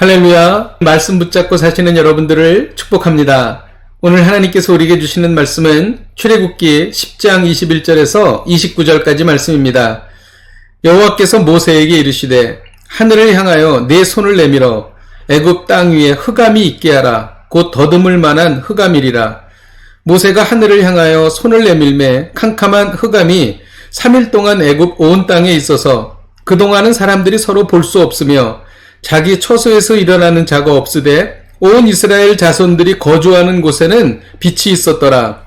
할렐루야. 말씀 붙잡고 사시는 여러분들을 축복합니다. 오늘 하나님께서 우리에게 주시는 말씀은 출애굽기 10장 21절에서 29절까지 말씀입니다. 여호와께서 모세에게 이르시되 하늘을 향하여 내 손을 내밀어 애굽 땅 위에 흑암이 있게 하라. 곧 더듬을 만한 흑암이리라. 모세가 하늘을 향하여 손을 내밀매 캄캄한 흑암이 3일 동안 애굽 온 땅에 있어서 그동안은 사람들이 서로 볼 수 없으며 자기 처소에서 일어나는 자가 없으되 온 이스라엘 자손들이 거주하는 곳에는 빛이 있었더라.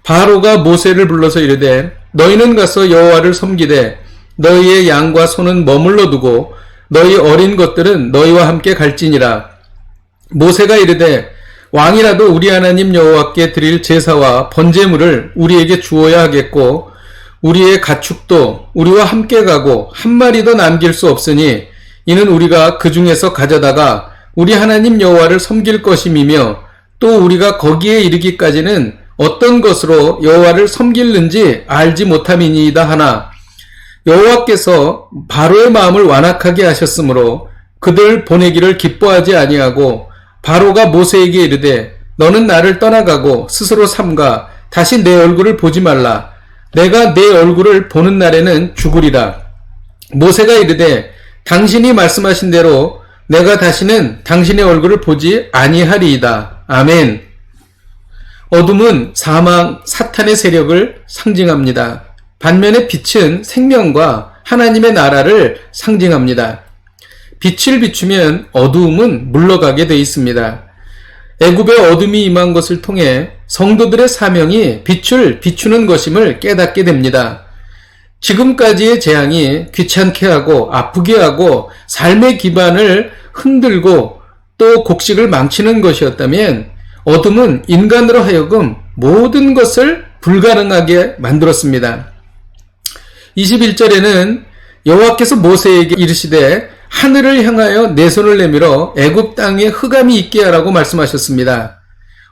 바로가 모세를 불러서 이르되 너희는 가서 여호와를 섬기되 너희의 양과 소는 머물러 두고 너희 어린 것들은 너희와 함께 갈지니라. 모세가 이르되 왕이라도 우리 하나님 여호와께 드릴 제사와 번제물을 우리에게 주어야 하겠고 우리의 가축도 우리와 함께 가고 한 마리도 남길 수 없으니 이는 우리가 그 중에서 가져다가 우리 하나님 여호와를 섬길 것임이며 또 우리가 거기에 이르기까지는 어떤 것으로 여호와를 섬길는지 알지 못함이니이다 하나 여호와께서 바로의 마음을 완악하게 하셨으므로 그들 보내기를 기뻐하지 아니하고 바로가 모세에게 이르되 너는 나를 떠나가고 스스로 삼가 다시 내 얼굴을 보지 말라. 내가 내 얼굴을 보는 날에는 죽으리라. 모세가 이르되 당신이 말씀하신 대로 내가 다시는 당신의 얼굴을 보지 아니하리이다. 아멘. 어둠은 사망, 사탄의 세력을 상징합니다. 반면에 빛은 생명과 하나님의 나라를 상징합니다. 빛을 비추면 어두움은 물러가게 되어 있습니다. 애굽의 어둠이 임한 것을 통해 성도들의 사명이 빛을 비추는 것임을 깨닫게 됩니다. 지금까지의 재앙이 귀찮게 하고 아프게 하고 삶의 기반을 흔들고 또 곡식을 망치는 것이었다면 어둠은 인간으로 하여금 모든 것을 불가능하게 만들었습니다. 21절에는 여호와께서 모세에게 이르시되 하늘을 향하여 내 손을 내밀어 애굽 땅에 흑암이 있게 하라고 말씀하셨습니다.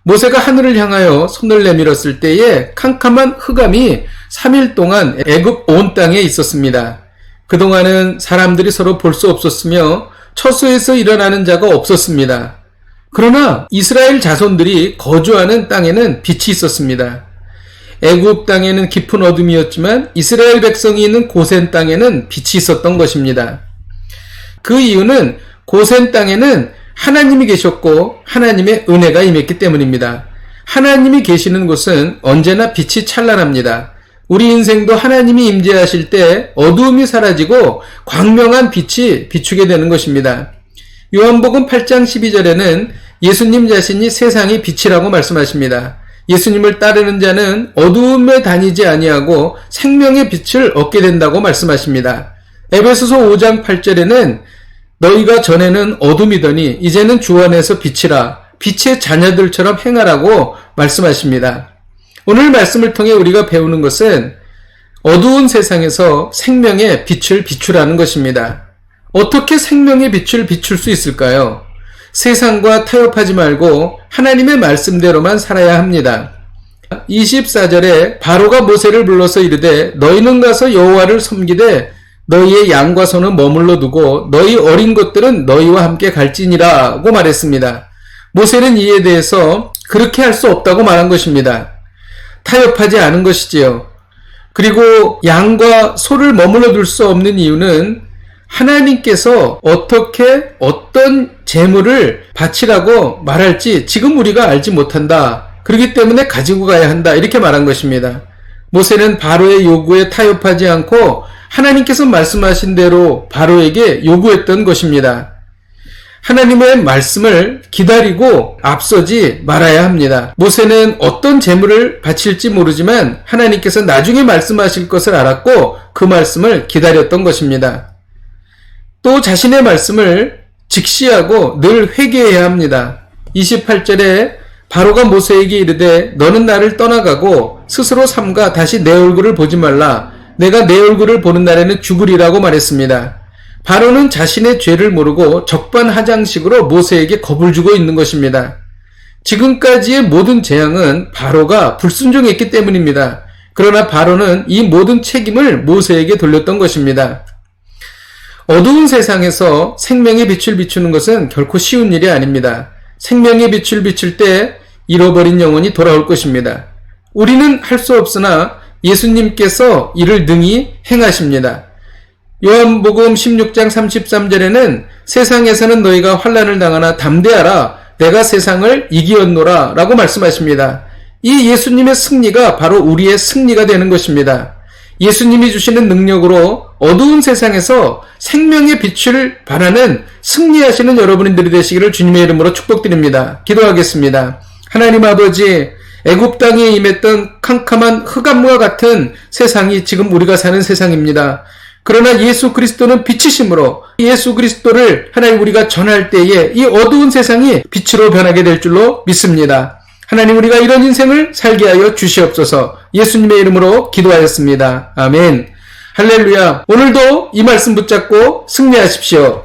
모세가 하늘을 향하여 손을 내밀었을 때에 캄캄한 흑암이 3일 동안 애굽 온 땅에 있었습니다. 그동안은 사람들이 서로 볼 수 없었으며 처소에서 일어나는 자가 없었습니다. 그러나 이스라엘 자손들이 거주하는 땅에는 빛이 있었습니다. 애굽 땅에는 깊은 어둠이었지만 이스라엘 백성이 있는 고센 땅에는 빛이 있었던 것입니다. 그 이유는 고센 땅에는 하나님이 계셨고 하나님의 은혜가 임했기 때문입니다. 하나님이 계시는 곳은 언제나 빛이 찬란합니다. 우리 인생도 하나님이 임재하실 때 어두움이 사라지고 광명한 빛이 비추게 되는 것입니다. 요한복음 8장 12절에는 예수님 자신이 세상의 빛이라고 말씀하십니다. 예수님을 따르는 자는 어두움에 다니지 아니하고 생명의 빛을 얻게 된다고 말씀하십니다. 에베소서 5장 8절에는 너희가 전에는 어둠이더니 이제는 주 안에서 빛이라 빛의 자녀들처럼 행하라고 말씀하십니다. 오늘 말씀을 통해 우리가 배우는 것은 어두운 세상에서 생명의 빛을 비추라는 것입니다. 어떻게 생명의 빛을 비출 수 있을까요? 세상과 타협하지 말고 하나님의 말씀대로만 살아야 합니다. 24절에 바로가 모세를 불러서 이르되 너희는 가서 여호와를 섬기되 너희의 양과 소는 머물러 두고 너희 어린 것들은 너희와 함께 갈지니라고 말했습니다. 모세는 이에 대해서 그렇게 할 수 없다고 말한 것입니다. 타협하지 않은 것이지요. 그리고 양과 소를 머물러 둘 수 없는 이유는 하나님께서 어떻게 어떤 재물을 바치라고 말할지 지금 우리가 알지 못한다. 그렇기 때문에 가지고 가야 한다. 이렇게 말한 것입니다. 모세는 바로의 요구에 타협하지 않고 하나님께서 말씀하신 대로 바로에게 요구했던 것입니다. 하나님의 말씀을 기다리고 앞서지 말아야 합니다. 모세는 어떤 재물을 바칠지 모르지만 하나님께서 나중에 말씀하실 것을 알았고 그 말씀을 기다렸던 것입니다. 또 자신의 말씀을 직시하고 늘 회개해야 합니다. 28절에 바로가 모세에게 이르되 너는 나를 떠나가고 스스로 삼가 다시 내 얼굴을 보지 말라. 내가 내 얼굴을 보는 날에는 죽으리라고 말했습니다. 바로는 자신의 죄를 모르고 적반하장식으로 모세에게 겁을 주고 있는 것입니다. 지금까지의 모든 재앙은 바로가 불순종했기 때문입니다. 그러나 바로는 이 모든 책임을 모세에게 돌렸던 것입니다. 어두운 세상에서 생명의 빛을 비추는 것은 결코 쉬운 일이 아닙니다. 생명의 빛을 비출 때 잃어버린 영혼이 돌아올 것입니다. 우리는 할 수 없으나 예수님께서 이를 능히 행하십니다. 요한복음 16장 33절에는 세상에서는 너희가 환난을 당하나 담대하라 내가 세상을 이기었노라 라고 말씀하십니다. 이 예수님의 승리가 바로 우리의 승리가 되는 것입니다. 예수님이 주시는 능력으로 어두운 세상에서 생명의 빛을 발하는 승리하시는 여러분들이 되시기를 주님의 이름으로 축복드립니다. 기도하겠습니다. 하나님 아버지, 애굽 땅에 임했던 캄캄한 흑암과 같은 세상이 지금 우리가 사는 세상입니다. 그러나 예수 그리스도는 빛이심으로 예수 그리스도를 하나님 우리가 전할 때에 이 어두운 세상이 빛으로 변하게 될 줄로 믿습니다. 하나님 우리가 이런 인생을 살게 하여 주시옵소서. 예수님의 이름으로 기도하였습니다. 아멘. 할렐루야. 오늘도 이 말씀 붙잡고 승리하십시오.